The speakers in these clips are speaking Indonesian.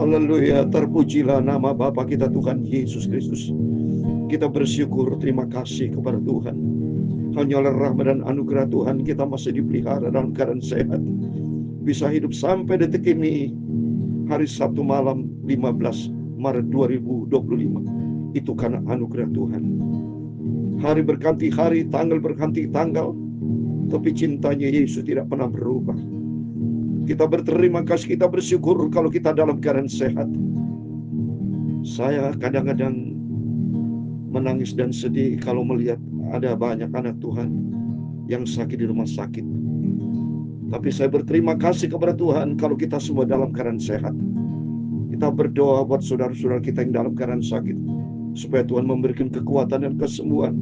Haleluya, terpujilah nama Bapa kita Tuhan Yesus Kristus. Kita bersyukur, terima kasih kepada Tuhan. Hanya oleh rahmat dan anugerah Tuhan kita masih dipelihara dalam keadaan sehat, bisa hidup sampai detik ini, hari Sabtu malam 15 Maret 2025. Itu karena anugerah Tuhan. Hari berganti hari, tanggal berganti tanggal, tapi cintanya Yesus tidak pernah berubah. Kita berterima kasih, kita bersyukur kalau kita dalam keadaan sehat. Saya kadang-kadang menangis dan sedih kalau melihat ada banyak anak Tuhan yang sakit di rumah sakit. Tapi saya berterima kasih kepada Tuhan kalau kita semua dalam keadaan sehat. Kita berdoa buat saudara-saudara kita yang dalam keadaan sakit, supaya Tuhan memberikan kekuatan dan kesembuhan.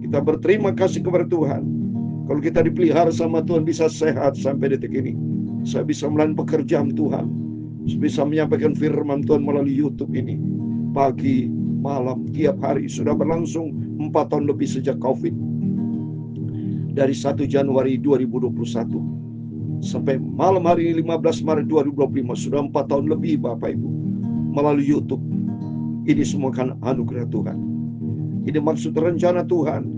Kita berterima kasih kepada Tuhan kalau kita dipelihara sama Tuhan, bisa sehat sampai detik ini. Saya bisa melayani pekerjaan Tuhan, bisa menyampaikan firman Tuhan melalui YouTube ini. Pagi, malam, tiap hari. Sudah berlangsung 4 tahun lebih sejak COVID. Dari 1 Januari 2021 sampai malam hari ini 15 Maret 2025. Sudah 4 tahun lebih Bapak Ibu, melalui YouTube. Ini semua kan anugerah Tuhan. Ini maksud rencana Tuhan,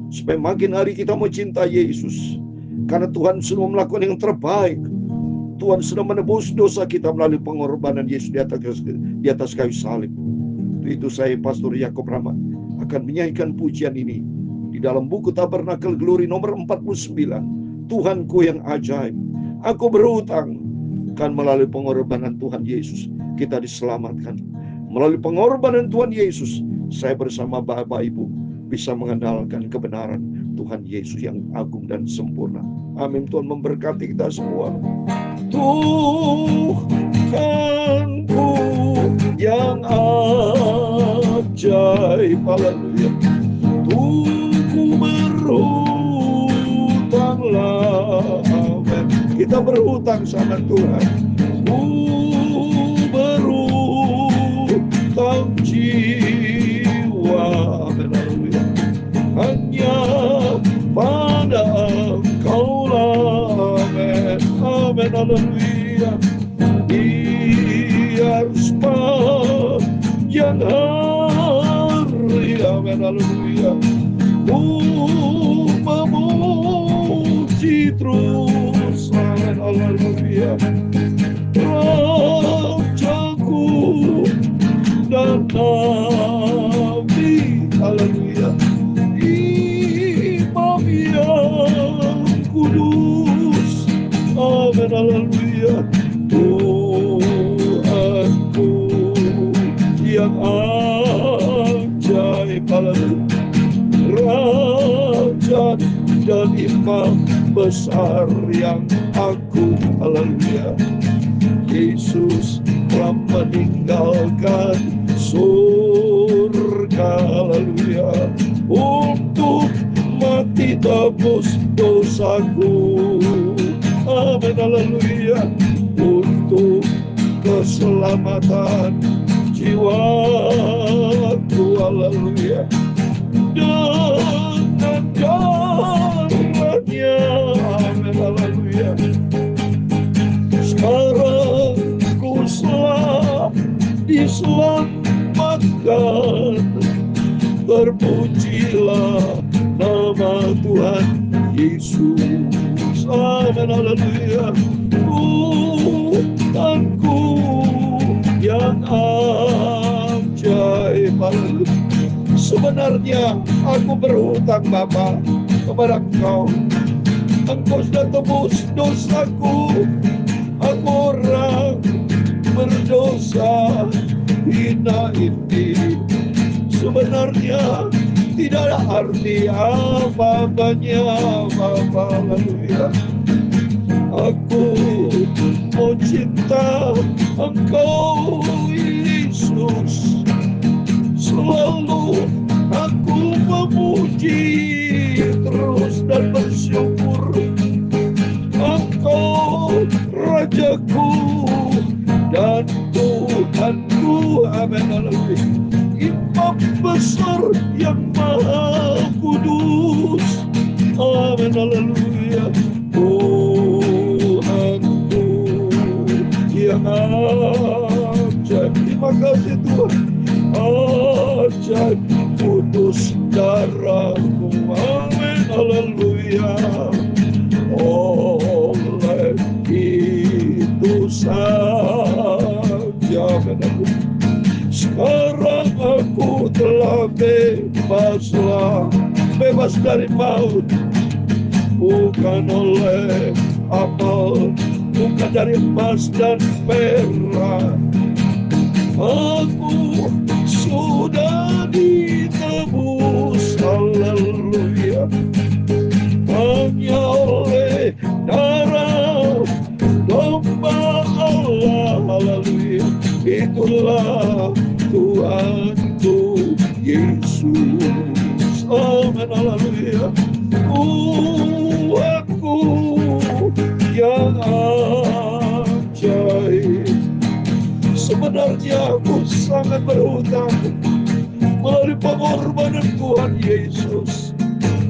supaya makin hari kita mencintai Yesus. Karena Tuhan sudah melakukan yang terbaik. Tuhan sudah menebus dosa kita melalui pengorbanan Yesus di atas kayu salib. Itu saya, Pastor Yakob Rahmat, akan menyanyikan pujian ini di dalam buku Tabernakel Glory nomor 49. Tuhanku yang ajaib, aku berhutang. Kan melalui pengorbanan Tuhan Yesus kita diselamatkan. Melalui pengorbanan Tuhan Yesus, saya bersama Bapak Ibu bisa mengandalkan kebenaran Tuhan Yesus yang agung dan sempurna. Amin. Tuhan memberkati kita semua. Tuhanku yang ajaib, haleluya. Tuhanku berhutanglah, amin. Kita berhutang sama Tuhan. Ku berhutang jiwa, amin, haleluya. Hanya pada Engkau lah, amin, amin, haleluya. Biar sepanjang hari, amin, haleluya, ku memuji terus, amin, haleluya. Rajaku dan Nabi, haleluya. Imam yang kudus, amin, haleluya. Tuhanku yang ajaib, haleluya. Raja dan imam besar yang agung, haleluya. Yesus telah meninggalkan surga, haleluya, untuk mati tebus dosaku, amin, haleluya. Untuk keselamatan jiwaku, haleluya. Dengan darahnya, amin, haleluya. Sekarang ku diselamatkan. Terpujilah nama Tuhan Yesus, amin, haleluya. Tuhanku yang ajaib, haleluya. Sebenarnya aku berhutang Bapa kepada Engkau. Engkau sudah tebus dosaku. Aku orang berdosa hina ini. Sebenarnya tidak ada arti apa-apanya, Bapa, haleluya. Aku mau cinta Engkau Yesus. Selalu aku memuji terus dan bersyukur. Engkau Rajaku dan Tuhanku, amin, haleluya. Imam besar yang maha kudus, amin, haleluya. Tuhanku yang ajaib, ajaib. Terima kasih Tuhan. Ajaib putus darahmu. Amin. Haleluya. Oleh itu saja benar. Sekarang aku telah bebas dari maut, bukan oleh amal, bukan dari emas dan perak. Aku sudah ditebus, haleluya, hanya oleh darah domba Allah, haleluya. Itulah Tuhanku Yesus, amin, haleluya. Tuhanku yang ajaib. Sebenarnya aku sangat berhutang melalui pengorbanan Tuhan Yesus.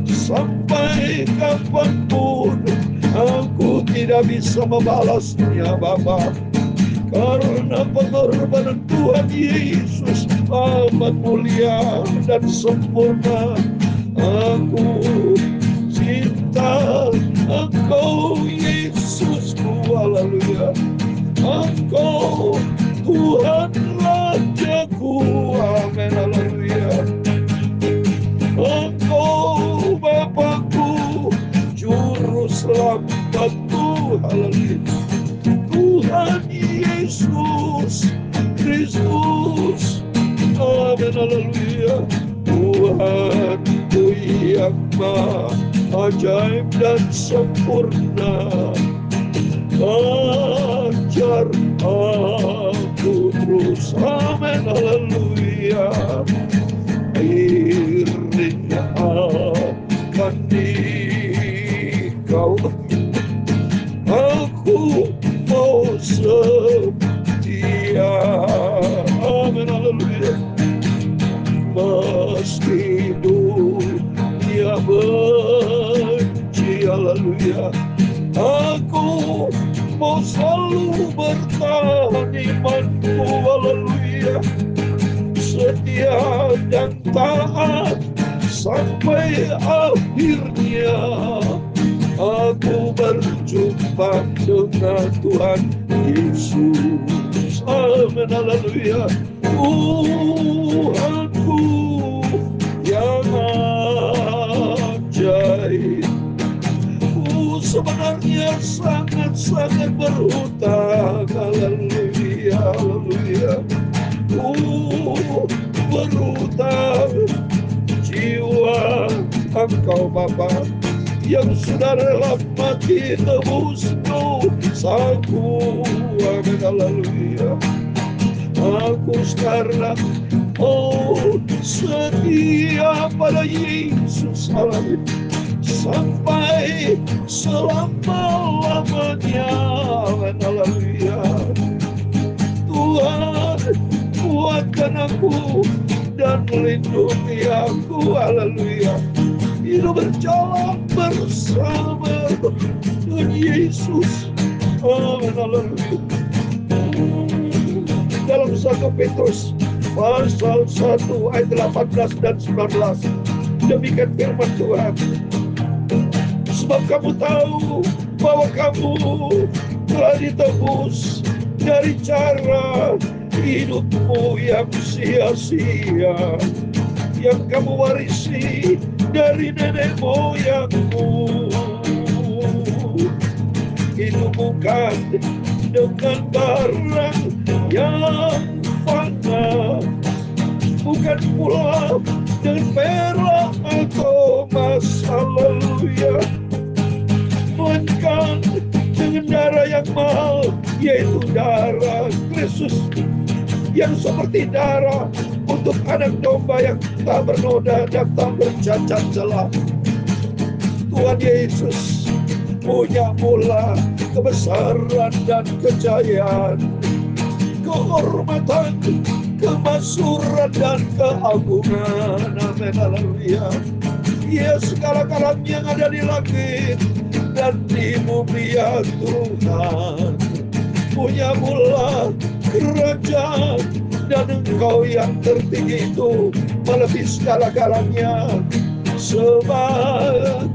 Sampai kapanpun aku tidak bisa membalasnya, Bapa. Karena pengorbanan Tuhan Yesus amat mulia dan sempurna. Aku cinta Engkau Yesusku, haleluya. Engkau Tuhan Rajaku, amin, haleluya. Engkau Bapakku, Juru Selamatku, haleluya. Tuhan Yesus Kristus, amin, haleluya. Tuhanku yang maha ajaib dan sempurna, ajar aku terus, amin, haleluya. Iringnya akan dikau, aku mau setia, amin, haleluya. Meski dunia benci, haleluya, aku mau selalu bertahan imanku, haleluya. Setia dan taat sampai akhirnya aku berjumpa dengan Tuhan Yesus, amin, haleluya. Tuhanku yang ajaib. Sebenarnya sangat-sangat berhutang, haleluya, haleluya. Berhutang jiwa Engkau Bapa yang sudah rela mati tebus dosaku, amin, haleluya. Aku sekarang setia pada Yesus, haleluya, sampai selama-lamanya, amin, haleluya. Tuhan, kuatkan aku dan lindungi aku, haleluya. Hidup berjalan bersama dengan Yesus, amin, haleluya. Dalam 1 Petrus pasal 1 ayat 18 dan 19, demikian firman Tuhan. Sebab kamu tahu bahwa kamu telah ditebus dari cara hidupmu yang sia-sia, yang kamu warisi dari nenek moyangmu. Itu bukan dengan barang yang fana, bukan pula dengan perak atau emas, haleluya, melainkan dengan darah yang mahal, yaitu darah Kristus, yang seperti darah untuk anak domba yang tak bernoda dan tak bercacat celah. Tuhan Yesus punya mula kebesaran dan kejayaan, kehormatan, kemasyhuran dan keagungan, amin, haleluya. Ya, segala-galanya yang ada di langit dan di bumi, ya Tuhan, punya mula Raja dan Engkau yang tertinggi itu melebihi segala-galanya. Sebagai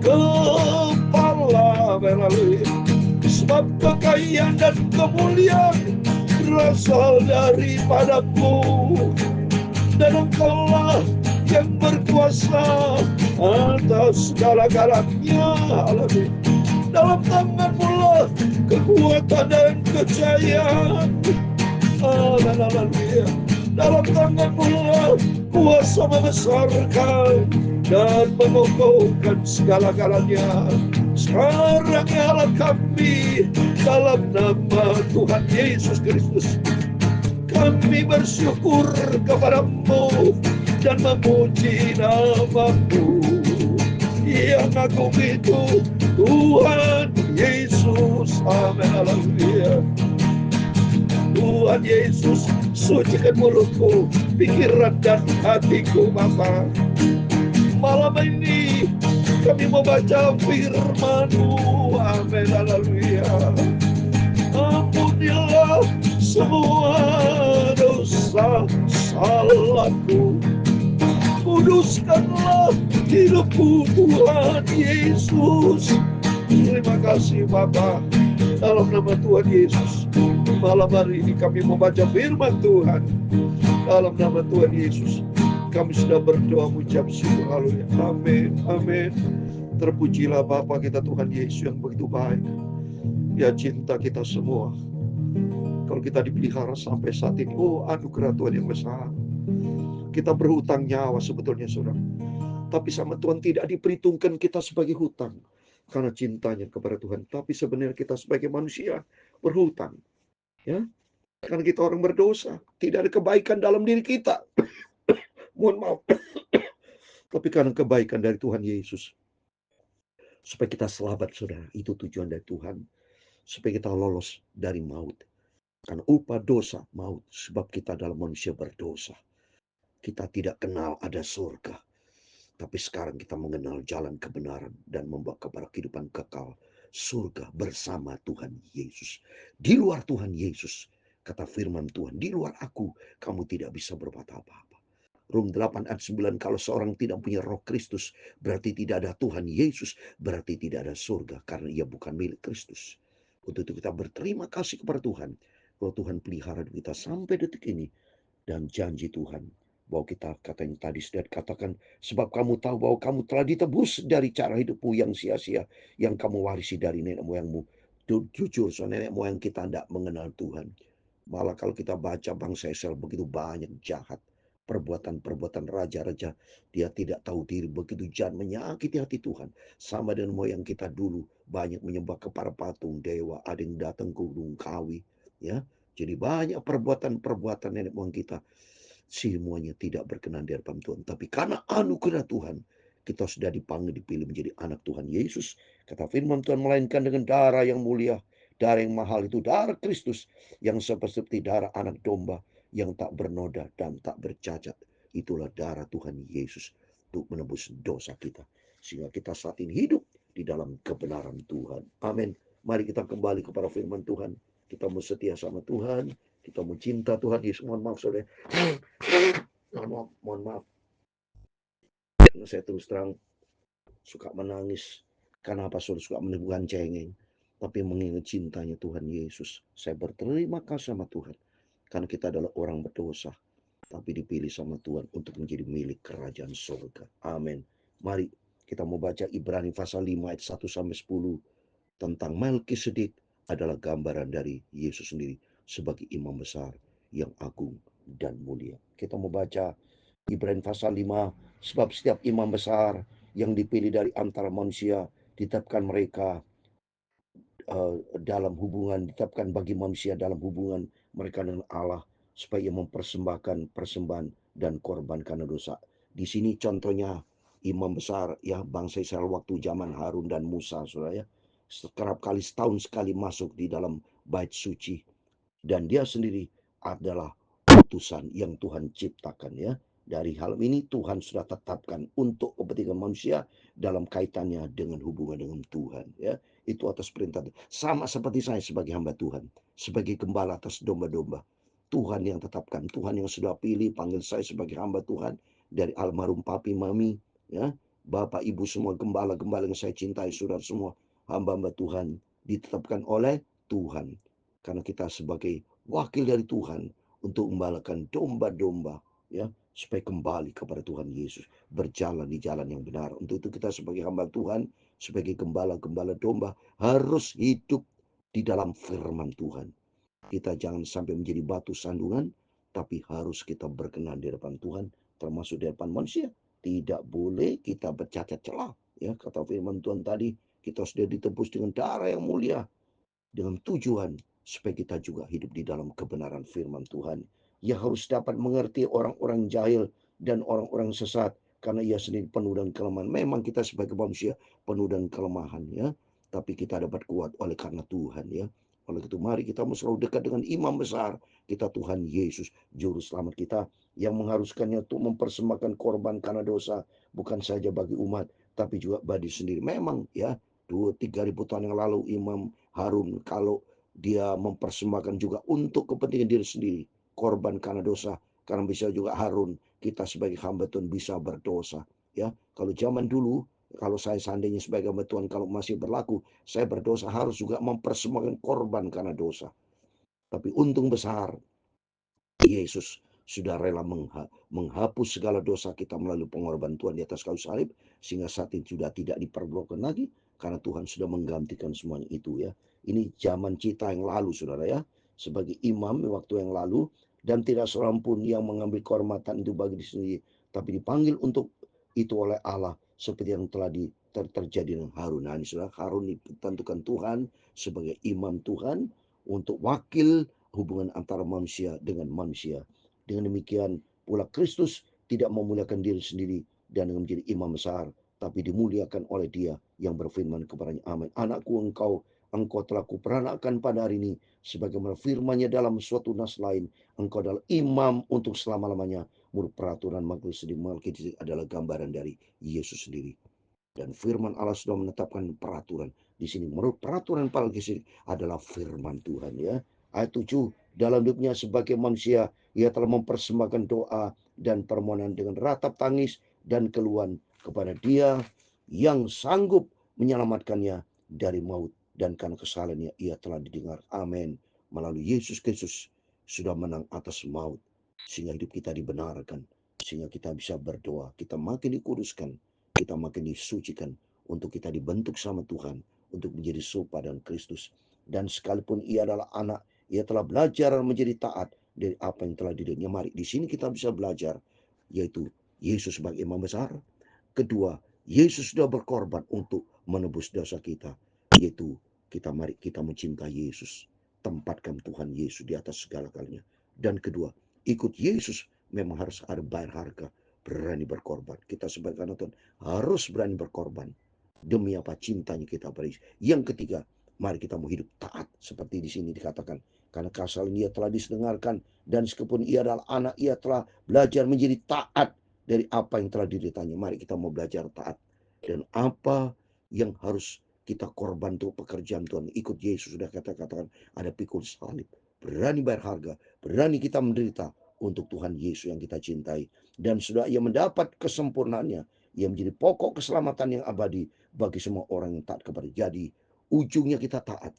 kepala, haleluya. Sebab kekayaan dan kemuliaan berasal daripadamu, dan Engkaulah yang berkuasa atas segala-galanya. Haleluya. Dalam tangan-Mu lah kekuatan dan kejayaan. Haleluya. Dalam tangan-Mu lah kuasa membesarkan dan mengokohkan segala-galanya. Sekarang ya Allah kami, dalam nama Tuhan Yesus Kristus, kami bersyukur kepada-Mu dan memuji nama-Mu yang agung itu, Tuhan Yesus. Amin. Haleluya. Tuhan Yesus, sucikan mulutku, pikiran dan hatiku, Bapa. Malam ini kami mau baca firman-Mu. Amin. Haleluya. Ampunilah semua dosa salahku, kuduskanlah hidupku, Tuhan Yesus. Terima kasih Bapa, dalam nama Tuhan Yesus. Malam hari ini kami membaca firman Tuhan. Dalam nama Tuhan Yesus kami sudah berdoa mengucap syukur. Haleluya. Amin. Amin. Terpujilah Bapa kita Tuhan Yesus yang begitu baik. Dia cinta kita semua. Kalau kita dipelihara sampai saat ini, oh anugerah Tuhan yang besar. Kita berhutang nyawa sebetulnya, saudara. Tapi sama Tuhan tidak diperhitungkan kita sebagai hutang karena cintanya kepada Tuhan. Tapi sebenarnya kita sebagai manusia berhutang, ya, karena kita orang berdosa, tidak ada kebaikan dalam diri kita. Mohon maaf. Tapi karena kebaikan dari Tuhan Yesus, supaya kita selamat, saudara. Itu tujuan dari Tuhan, supaya kita lolos dari maut. Karena upah dosa maut, sebab kita adalah manusia berdosa. Kita tidak kenal ada surga. Tapi sekarang kita mengenal jalan kebenaran dan membawa kepada kehidupan kekal. Surga bersama Tuhan Yesus. Di luar Tuhan Yesus, kata firman Tuhan, di luar aku, kamu tidak bisa berbuat apa-apa. Rom 8 ayat 9, kalau seorang tidak punya roh Kristus, berarti tidak ada Tuhan Yesus, berarti tidak ada surga, karena ia bukan milik Kristus. Untuk itu kita berterima kasih kepada Tuhan, kalau Tuhan pelihara kita sampai detik ini. Dan janji Tuhan, bahwa kita katanya tadi sudah katakan, sebab kamu tahu bahwa kamu telah ditebus dari cara hidupmu yang sia-sia, yang kamu warisi dari nenek moyangmu. Jujur, so nenek moyang kita tidak mengenal Tuhan. Malah kalau kita baca bangsa Israel begitu banyak jahat. Perbuatan-perbuatan raja-raja, dia tidak tahu diri, begitu jahat, menyakiti hati Tuhan. Sama dengan moyang kita dulu, banyak menyembah kepada patung, dewa, ada yang datang ke gunung kawi. Ya, jadi banyak perbuatan-perbuatan nenek moyang kita. Semuanya tidak berkenan di hadapan Tuhan. Tapi karena anugerah Tuhan, kita sudah dipanggil, dipilih menjadi anak Tuhan Yesus. Kata firman Tuhan, melainkan dengan darah yang mulia, darah yang mahal itu, darah Kristus, yang seperti darah anak domba, yang tak bernoda dan tak bercacat. Itulah darah Tuhan Yesus untuk menebus dosa kita. Sehingga kita saat ini hidup di dalam kebenaran Tuhan. Amin. Mari kita kembali kepada firman Tuhan. Kita mau setia sama Tuhan. Kita mau cinta Tuhan Yesus. Mohon maaf, saudara. Mohon maaf. Karena saya terus terang suka menangis. Karena apa, saudara? Suka menimbulkan cengeng. Tapi mengingat cintanya Tuhan Yesus, saya berterima kasih sama Tuhan. Karena kita adalah orang berdosa, tapi dipilih sama Tuhan untuk menjadi milik kerajaan surga. Amin. Mari kita mau baca Ibrani pasal 5 ayat 1-10 tentang Melkisedek adalah gambaran dari Yesus sendiri sebagai imam besar yang agung dan mulia. Kita mau baca Ibrani pasal 5, sebab setiap imam besar yang dipilih dari antara manusia ditetapkan mereka dalam hubungan, ditetapkan bagi manusia dalam hubungan mereka dengan Allah, supaya mempersembahkan persembahan dan korban karena dosa. Di sini contohnya imam besar, ya, bangsa Israel waktu zaman Harun dan Musa, saudara, ya, kerap kali setahun sekali masuk di dalam bait suci, dan dia sendiri adalah utusan yang Tuhan ciptakan, ya. Dari hal ini Tuhan sudah tetapkan untuk kepentingan manusia dalam kaitannya dengan hubungan dengan Tuhan, ya. itu atas perintah. Sama seperti saya sebagai hamba Tuhan, sebagai gembala atas domba-domba. Tuhan yang tetapkan, Tuhan yang sudah pilih, panggil saya sebagai hamba Tuhan dari almarhum papi mami, ya, bapak ibu semua, gembala-gembala yang saya cintai, saudara semua, hamba-hamba Tuhan ditetapkan oleh Tuhan. Karena kita sebagai wakil dari Tuhan untuk membalakan domba-domba, ya, supaya kembali kepada Tuhan Yesus, berjalan di jalan yang benar. Untuk itu kita sebagai hamba Tuhan, sebagai gembala-gembala domba, harus hidup di dalam firman Tuhan. Kita jangan sampai menjadi batu sandungan, tapi harus kita berkenan di depan Tuhan, termasuk di depan manusia. Tidak boleh kita bercacat celah. Ya, kata firman Tuhan tadi, kita sudah ditebus dengan darah yang mulia, dengan tujuan supaya kita juga hidup di dalam kebenaran firman Tuhan. Ia harus dapat mengerti orang-orang jahil dan orang-orang sesat, karena ia sendiri penuh dengan kelemahan. Memang kita sebagai manusia penuh dengan kelemahan, ya, tapi kita dapat kuat oleh karena Tuhan, ya. Oleh itu mari kita selalu dekat dengan imam besar kita, Tuhan Yesus, juru selamat kita, yang mengharuskannya untuk mempersembahkan korban karena dosa, bukan saja bagi umat tapi juga bagi sendiri. Memang, ya, 2-3 ribu tahun yang lalu Imam Harun, kalau dia mempersembahkan juga untuk kepentingan diri sendiri, korban karena dosa, karena bisa juga Harun, kita sebagai hamba Tuhan bisa berdosa, ya. Kalau zaman dulu, kalau saya seandainya sebagai hamba Tuhan, kalau masih berlaku, saya berdosa harus juga mempersembahkan korban karena dosa. Tapi untung besar, Yesus sudah rela menghapus segala dosa kita melalui pengorbanan Tuhan di atas kayu salib, sehingga saat ini sudah tidak diperlukan lagi, karena Tuhan sudah menggantikan semuanya itu, ya. Ini zaman kita yang lalu, saudara, ya, sebagai imam di waktu yang lalu, dan tidak seorang pun yang mengambil kehormatan itu bagi diri sendiri, tapi dipanggil untuk itu oleh Allah, seperti yang telah terjadi dengan Harun. Nah, ini saudara, Harun ditentukan Tuhan sebagai imam Tuhan untuk wakil hubungan antara manusia dengan manusia. Dengan demikian pula Kristus tidak memuliakan diri sendiri dan menjadi imam besar, tapi dimuliakan oleh Dia yang berfirman kepadanya, amin. Anakku, engkau telah kuperanakan pada hari ini, sebagaimana firman-Nya dalam suatu nas lain, engkau adalah imam untuk selama-lamanya. Menurut peraturan Melkisedek adalah gambaran dari Yesus sendiri. Dan firman Allah sudah menetapkan peraturan. Di sini menurut peraturan Melkisedek adalah firman Tuhan, ya. Ayat 7, dalam hidupnya sebagai manusia, ia telah mempersembahkan doa dan permohonan dengan ratap tangis dan keluhan kepada Dia yang sanggup menyelamatkannya dari maut, dan karena kesalahannya ia telah didengar. Amin. Melalui Yesus Kristus sudah menang atas maut, sehingga hidup kita dibenarkan, sehingga kita bisa berdoa, kita makin dikuduskan, kita makin disucikan, untuk kita dibentuk sama Tuhan untuk menjadi serupa dengan Kristus. Dan sekalipun ia adalah anak, ia telah belajar menjadi taat dari apa yang telah didirinya. Mari di sini kita bisa belajar, yaitu Yesus sebagai imam besar. Kedua, Yesus sudah berkorban untuk menebus dosa kita, yaitu mari kita mencintai Yesus, tempatkan Tuhan Yesus di atas segala galanya. Dan kedua, ikut Yesus memang harus ada bayar harga, berani berkorban. Kita sebagai anak Tuhan harus berani berkorban. Demi apa? Cintanya kita pada Yesus. Yang ketiga, mari kita mau hidup taat. Seperti di sini dikatakan, karena kesalahan ia telah didengarkan, dan meskipun ia adalah anak, ia telah belajar menjadi taat dari apa yang telah dideritanya. Mari kita mau belajar taat. Dan apa yang harus kita korban untuk pekerjaan Tuhan. Ikut Yesus, sudah katakan, ada pikul salib. Berani bayar harga, berani kita menderita untuk Tuhan Yesus yang kita cintai. Dan sudah ia mendapat kesempurnaannya, ia menjadi pokok keselamatan yang abadi bagi semua orang yang taat kepada. Jadi ujungnya kita taat.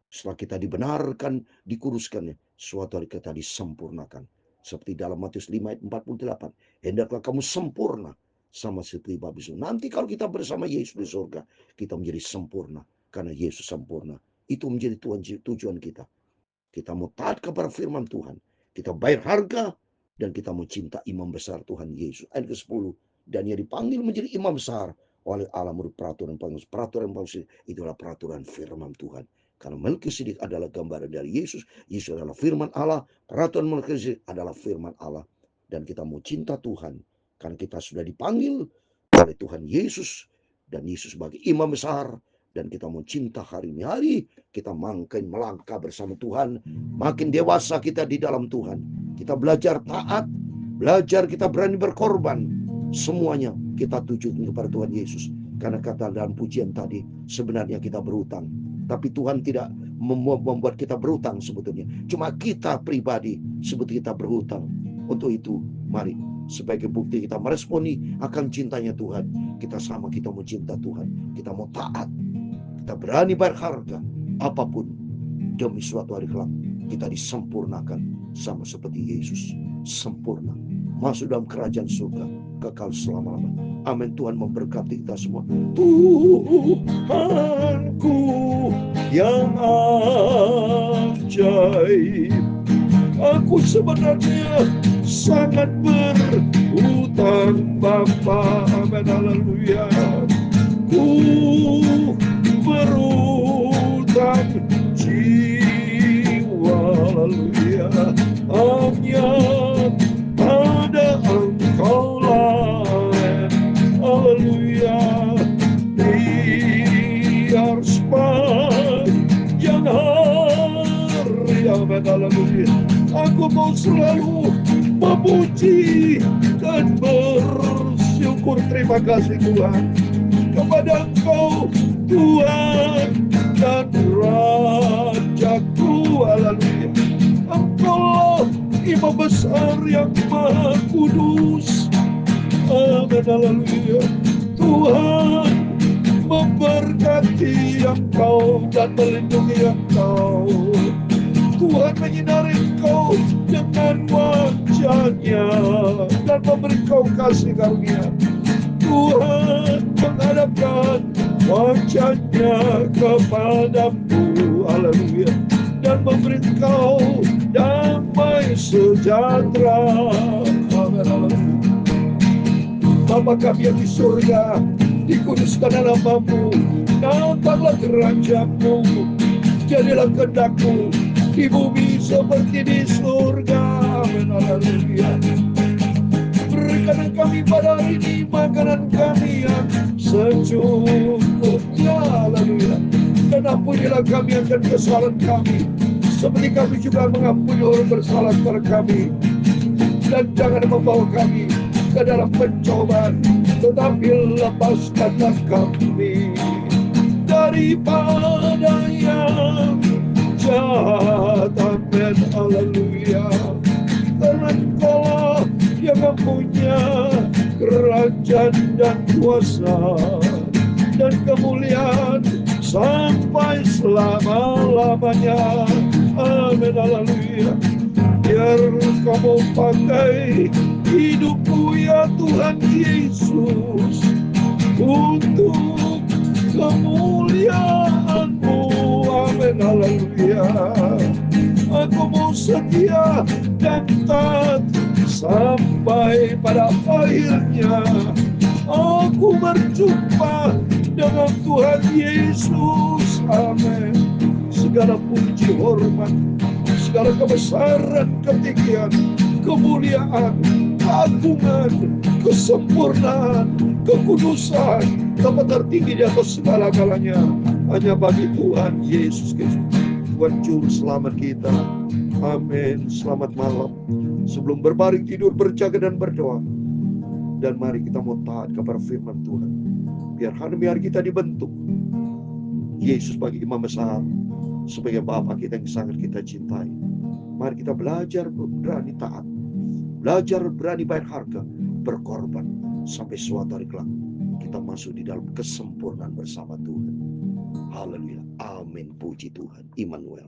Setelah kita dibenarkan, dikuduskan, suatu hari kita disempurnakan. Seperti dalam Matius 5 ayat 48. Hendaklah kamu sempurna sama seperti Bapa di surga. Nanti kalau kita bersama Yesus di surga, kita menjadi sempurna karena Yesus sempurna. Itu menjadi tujuan kita. Kita mau taat kepada firman Tuhan, kita bayar harga, dan kita mau cinta imam besar Tuhan Yesus. Ayat ke-10, dan ia dipanggil menjadi imam besar oleh Allah menurut peraturan itu adalah peraturan firman Tuhan. Karena Melkisedek adalah gambaran dari Yesus, Yesus adalah firman Allah, peraturan Melkisedek adalah firman Allah. Dan kita mau cinta Tuhan, karena kita sudah dipanggil oleh Tuhan Yesus, dan Yesus sebagai imam besar, dan kita mau cinta hari ini. Hari kita makin melangkah bersama Tuhan, makin dewasa kita di dalam Tuhan. Kita belajar taat, belajar kita berani berkorban. Semuanya kita tujukan kepada Tuhan Yesus. Karena kata dalam pujian tadi, sebenarnya kita berhutang. Tapi Tuhan tidak membuat kita berhutang sebetulnya. Cuma kita pribadi sebetulnya kita berhutang. Untuk itu, mari sebagai bukti kita meresponi akan cintanya Tuhan, kita mau cinta Tuhan, kita mau taat, kita berani bayar harga apapun demi suatu hari kelak kita disempurnakan sama seperti Yesus sempurna masuk dalam kerajaan surga kekal selama-lamanya. Amin. Tuhan memberkati kita semua. Tuhanku yang ajaib, aku sebenarnya sangat berhutang Bapa. Amin. Haleluya. Ku berhutang jiwa. Haleluya. Hanya pada Engkau lah. Haleluya. Biar sepanjang hari. Amin. Haleluya. Aku mau selalu memuji dan bersyukur. Terima kasih Tuhan kepada Engkau Tuhan dan Rajaku. Haleluya. Engkau Imam besar yang maha kudus. Amin. Haleluya. Tuhan memberkati Engkau dan melindungi Engkau. Tuhan menyinari Engkau dengan wajah-Nya dan memberi Engkau kasih karunia. Tuhan menghadapkan wajah-Nya kepadamu. Haleluya. Dan memberi Engkau damai sejahtera. Amin. Bapa kami yang di surga, dikuduskan namamu, datanglah kerajaan-Mu, jadilah kehendak-Mu di bumi seperti di surga. Amin. Haleluya. Berikan kami pada hari ini makanan kami yang secukupnya. Haleluya. Dan ampunilah kami akan kesalahan kami, seperti kami juga mengampuni orang bersalah kepada kami. Dan jangan membawa kami ke dalam pencobaan, tetapi lepaskanlah kami daripada yang jahat. Amin. Haleluya. Karena Engkau yang mempunyai kerajaan dan kuasa dan kemuliaan sampai selama-lamanya. Amin. Haleluya. Biar Kamu pakai hidupku ya Tuhan Yesus untuk kemuliaan-Mu. Amin. Haleluya. Aku mau setia dan taat sampai pada akhirnya aku berjumpa dengan Tuhan Yesus. Amin. Segala puji hormat, segala kebesaran, ketinggian, kemuliaan, keagungan, kesempurnaan, kekudusan, tempat tertinggi di atas segala-galanya hanya bagi Tuhan Yesus Kristus, Tuhan Juru Selamat kita. Amin. Selamat malam. Sebelum berbaring tidur, berjaga dan berdoa. Dan mari kita mau taat kepada firman Tuhan. Biar hari kita dibentuk Yesus bagi imam besar, sebagai Bapa kita yang sangat kita cintai. Mari kita belajar berani taat, belajar berani bayar harga, berkorban, sampai suatu hari kelak kita masuk di dalam kesempurnaan bersama Tuhan. Haleluya. Amin. Puji Tuhan. Immanuel.